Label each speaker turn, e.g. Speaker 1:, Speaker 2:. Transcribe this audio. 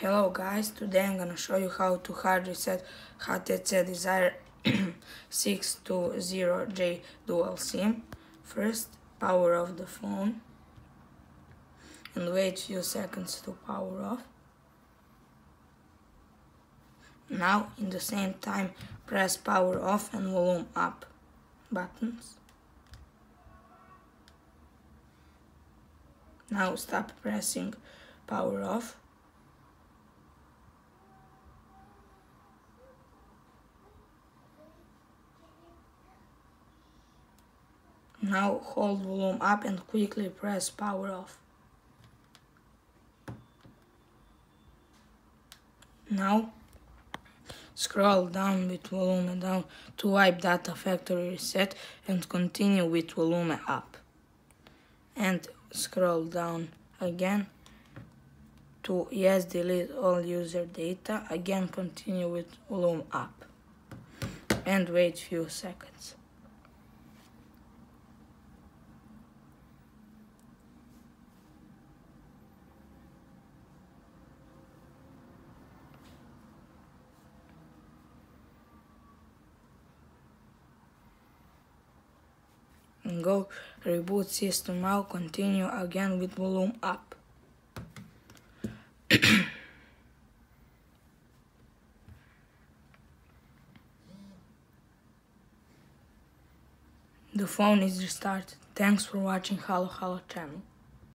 Speaker 1: Hello guys, today I'm gonna show you how to hard reset HTC Desire 620G dual SIM. First, power off the phone and wait few seconds to power off. Now, in the same time, press power off and volume up buttons. Now stop pressing power off. Now hold volume up and quickly press power off. Now scroll down with volume down to wipe data factory reset and continue with volume up. And scroll down again to yes, delete all user data. Again continue with volume up and wait few seconds. And go reboot system now, continue again with volume up. The phone is restarted. Thanks for watching Halo channel.